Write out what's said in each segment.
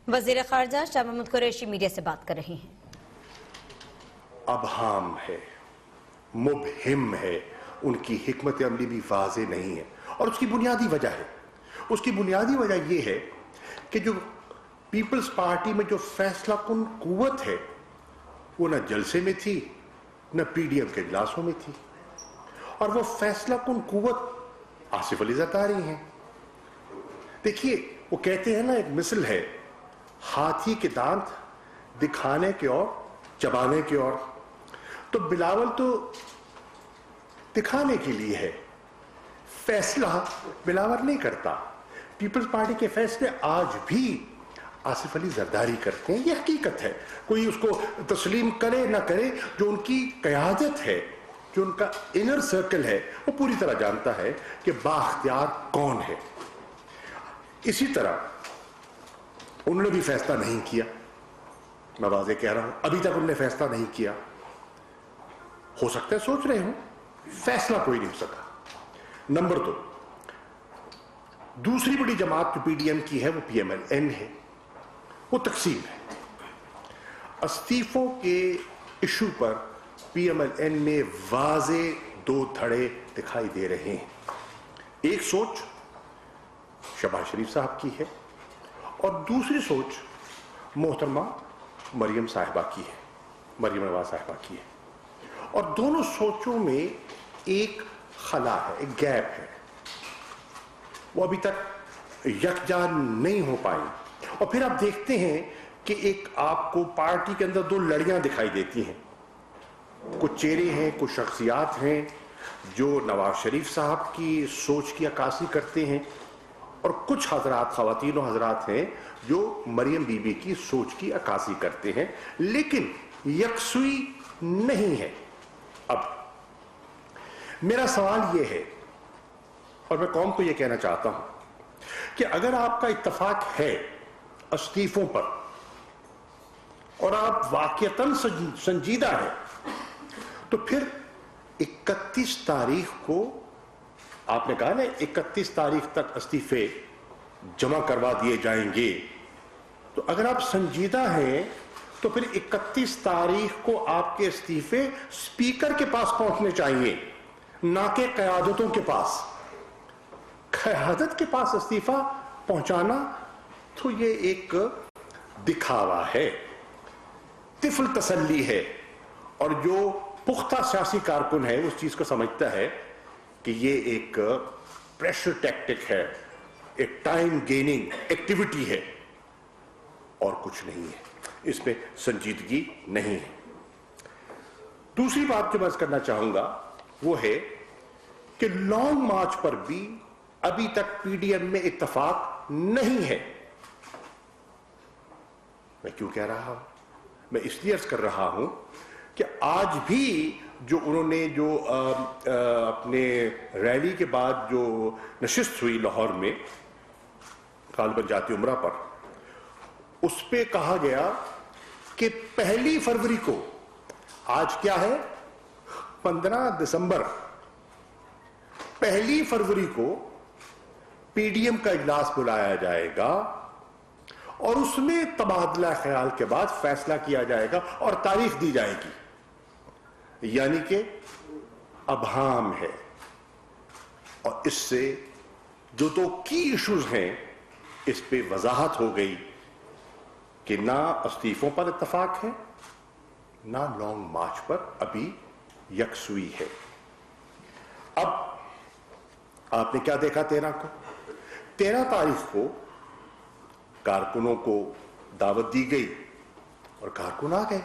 وزیر خارجہ شاہ محمود قریشی میڈیا سے بات کر رہے ہیں۔ ابہام ہے، مبہم ہے، ان کی حکمت عملی بھی واضح نہیں ہے، اور اس کی بنیادی وجہ ہے، اس کی بنیادی وجہ یہ ہے کہ جو پیپلز پارٹی میں جو فیصلہ کن قوت ہے وہ نہ جلسے میں تھی نہ پی ڈی ایم کے اجلاسوں میں تھی، اور وہ فیصلہ کن قوت آصف علی زرداری ہیں۔ دیکھیے وہ کہتے ہیں نا، ایک مثل ہے، ہاتھی کے دانت دکھانے کے اور چبانے کے اور، تو بلاول تو دکھانے کے لیے ہے، فیصلہ بلاول نہیں کرتا۔ پیپلز پارٹی کے فیصلے آج بھی آصف علی زرداری کرتے ہیں، یہ حقیقت ہے، کوئی اس کو تسلیم کرے نہ کرے، جو ان کی قیادت ہے، جو ان کا انر سرکل ہے، وہ پوری طرح جانتا ہے کہ بااختیار کون ہے۔ اسی طرح انہوں نے بھی فیصلہ نہیں کیا، میں واضح کہہ رہا ہوں، ابھی تک انہوں نے فیصلہ نہیں کیا، ہو سکتا ہے سوچ رہے ہوں، فیصلہ کوئی نہیں ہو سکا۔ نمبر 2، دوسری بڑی جماعت جو پی ڈی ایم کی ہے وہ پی ایم ایل این ہے، وہ تقسیم ہے۔ استعفوں کے ایشو پر پی ایم ایل این میں واضح 2 دھڑے دکھائی دے رہے ہیں۔ ایک سوچ شہباز شریف صاحب کی ہے، اور دوسری سوچ محترمہ مریم صاحبہ کی ہے، مریم نواز صاحبہ کی ہے، اور دونوں سوچوں میں ایک خلا ہے، ایک گیپ ہے، وہ ابھی تک یکجان نہیں ہو پائی۔ اور پھر آپ دیکھتے ہیں کہ ایک آپ کو پارٹی کے اندر 2 لڑیاں دکھائی دیتی ہیں، کچھ چہرے ہیں، کچھ شخصیات ہیں جو نواز شریف صاحب کی سوچ کی عکاسی کرتے ہیں، اور کچھ حضرات، خواتین و حضرات ہیں جو مریم بی بی کی سوچ کی عکاسی کرتے ہیں، لیکن یکسوئی نہیں ہے۔ اب میرا سوال یہ ہے، اور میں قوم کو یہ کہنا چاہتا ہوں کہ اگر آپ کا اتفاق ہے استعفوں پر اور آپ واقعتاً سنجیدہ ہیں، تو پھر 31 تاریخ کو آپ نے کہا نا 31 تاریخ تک استعفے جمع کروا دیے جائیں گے، تو اگر آپ سنجیدہ ہیں تو پھر 31 تاریخ کو آپ کے استعفے اسپیکر کے پاس پہنچنے چاہیے، نہ کہ قیادتوں کے پاس۔ قیادت کے پاس استعفیٰ پہنچانا تو یہ ایک دکھاوا ہے، طفل تسلی ہے، اور جو پختہ سیاسی کارکن ہے اس چیز کو سمجھتا ہے کہ یہ ایک پریشر ٹیکٹک ہے، ایک ٹائم گیننگ ایکٹیویٹی ہے، اور کچھ نہیں ہے، اس میں سنجیدگی نہیں ہے۔ دوسری بات جو میں کرنا چاہوں گا وہ ہے کہ لانگ مارچ پر بھی ابھی تک پی ڈی ایم میں اتفاق نہیں ہے۔ میں کیوں کہہ رہا ہوں؟ میں اس لیے عرض کر رہا ہوں کہ آج بھی جو انہوں نے جو اپنے ریلی کے بعد جو نشست ہوئی لاہور میں غالباً جاتی عمرہ پر، اس پہ کہا گیا کہ 1 فروری کو، آج کیا ہے 15 دسمبر، 1 فروری کو پی ڈی ایم کا اجلاس بلایا جائے گا، اور اس میں تبادلہ خیال کے بعد فیصلہ کیا جائے گا اور تاریخ دی جائے گی۔ یعنی کہ ابہام ہے، اور اس سے جو 2 کی ایشوز ہیں اس پہ وضاحت ہو گئی کہ نہ استعفوں پر اتفاق ہے، نہ لانگ مارچ پر ابھی یکسوئی ہے۔ اب آپ نے کیا دیکھا 13 تاریخ کو کارکنوں کو دعوت دی گئی اور کارکن آ گئے۔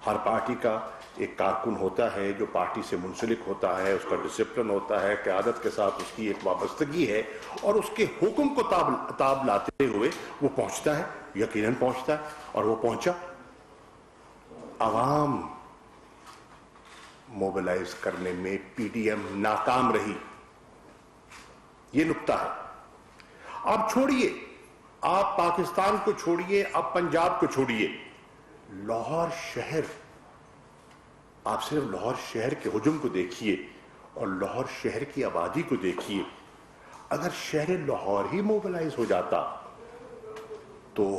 ہر پارٹی کا ایک کارکن ہوتا ہے جو پارٹی سے منسلک ہوتا ہے، اس کا ڈسپلن ہوتا ہے، قیادت کے ساتھ اس کی ایک وابستگی ہے، اور اس کے حکم کو تاب لاتے ہوئے وہ پہنچتا ہے، یقیناً پہنچتا ہے، اور وہ پہنچا۔ عوام موبلائز کرنے میں پی ڈی ایم ناکام رہی، یہ نکتہ ہے۔ آپ چھوڑیے، آپ پاکستان کو چھوڑیے، آپ پنجاب کو چھوڑیے، لاہور شہر، آپ صرف لاہور شہر کے ہجوم کو دیکھیے اور لاہور شہر کی آبادی کو دیکھیے۔ اگر شہر لاہور ہی موبلائز ہو جاتا تو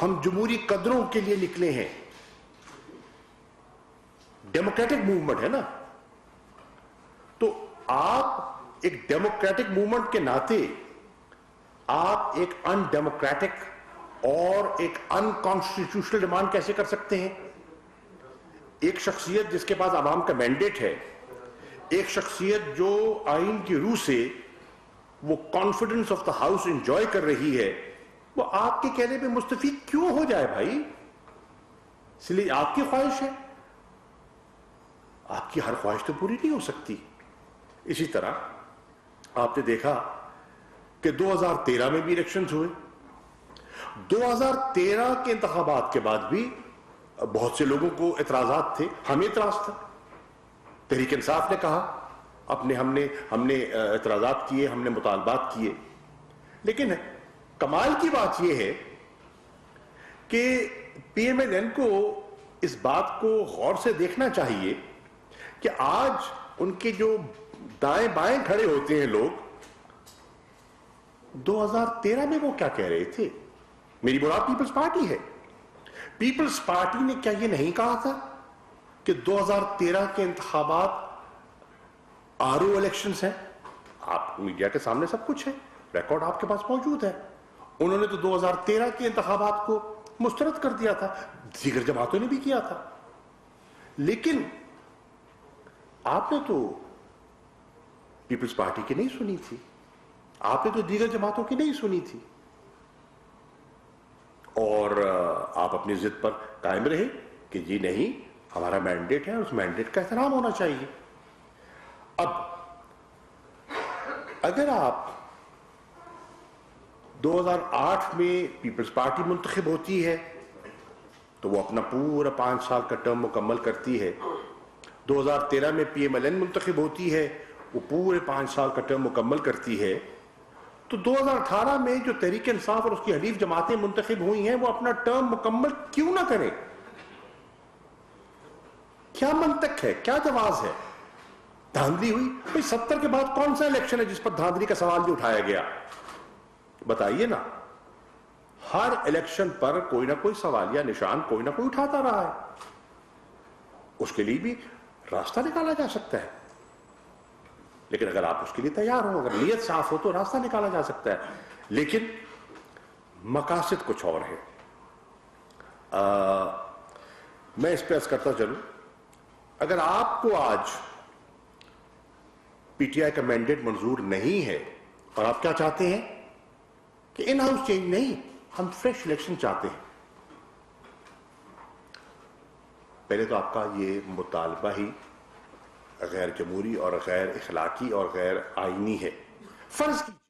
ہم جمہوری قدروں کے لیے نکلے ہیں. ڈیموکریٹک موومنٹ ہے نا, تو آپ ایک ڈیموکریٹک موومنٹ کے ناطے آپ ایک ان ڈیموکریٹک اور ایک ان کانسٹیٹیوشنل ڈیمانڈ کیسے کر سکتے ہیں؟ ایک شخصیت جس کے پاس عوام کا مینڈیٹ ہے, ایک شخصیت جو آئین کی روح سے وہ confidence of the house enjoy کر رہی ہے, وہ آپ کے کہنے پہ مستفید کیوں ہو جائے بھائی؟ اس لیے آپ کی خواہش ہے, آپ کی ہر خواہش تو پوری نہیں ہو سکتی. اسی طرح آپ نے دیکھا کہ 2013 میں بھی الیکشنز ہوئے. 2013 کے انتخابات کے بعد بھی بہت سے لوگوں کو اعتراضات تھے, ہمیں اعتراض تھا. تحریک انصاف نے کہا ہم نے اعتراضات کیے, ہم نے مطالبات کیے, لیکن کمال کی بات یہ ہے کہ پی ایم ایل این کو اس بات کو غور سے دیکھنا چاہیے کہ آج ان کے جو دائیں بائیں کھڑے ہوتے ہیں لوگ, 2013 میں وہ کیا کہہ رہے تھے؟ میری مراد پیپلز پارٹی ہے. پیپلز پارٹی نے کیا یہ نہیں کہا تھا کہ 2013 کے انتخابات آر او الیکشنز ہیں؟ آپ میڈیا کے سامنے سب کچھ ہے, ریکارڈ آپ کے پاس موجود ہے. انہوں نے تو 2013 کے انتخابات کو مسترد کر دیا تھا, دیگر جماعتوں نے بھی کیا تھا. لیکن آپ نے تو پیپلز پارٹی کی نہیں سنی تھی, آپ نے تو دیگر جماعتوں کی نہیں سنی تھی, اور آپ اپنی ضد پر قائم رہے کہ جی نہیں, ہمارا مینڈیٹ ہے, اس مینڈیٹ کا احترام ہونا چاہیے. اب اگر آپ 2008 میں پیپلز پارٹی منتخب ہوتی ہے تو وہ اپنا پورا 5 سال کا ٹرم مکمل کرتی ہے. 2013 میں پی ایم ایل این منتخب ہوتی ہے, وہ پورے 5 سال کا ٹرم مکمل کرتی ہے. تو 2018 میں جو تحریک انصاف اور اس کی حلیف جماعتیں منتخب ہوئی ہیں وہ اپنا ٹرم مکمل کیوں نہ کریں؟ کیا منطق ہے, کیا جواز ہے؟ دھاندلی ہوئی بھئی. 70 کے بعد کون سا الیکشن ہے جس پر دھاندلی کا سوال بھی اٹھایا گیا؟ بتائیے نا. ہر الیکشن پر کوئی نہ کوئی سوالیہ نشان کوئی نہ کوئی اٹھاتا رہا ہے. اس کے لیے بھی راستہ نکالا جا سکتا ہے, لیکن اگر آپ اس کے لیے تیار ہو, اگر نیت صاف ہو تو راستہ نکالا جا سکتا ہے. لیکن مقاصد کچھ اور ہے. میں اس پہ عرض کرتا چلوں, اگر آپ کو آج پی ٹی آئی کا مینڈیٹ منظور نہیں ہے اور آپ کیا چاہتے ہیں کہ ان ہاؤس چینج نہیں, ہم فریش الیکشن چاہتے ہیں, پہلے تو آپ کا یہ مطالبہ ہی غیر جمہوری اور غیر اخلاقی اور غیر آئینی ہے. فرض کیجیے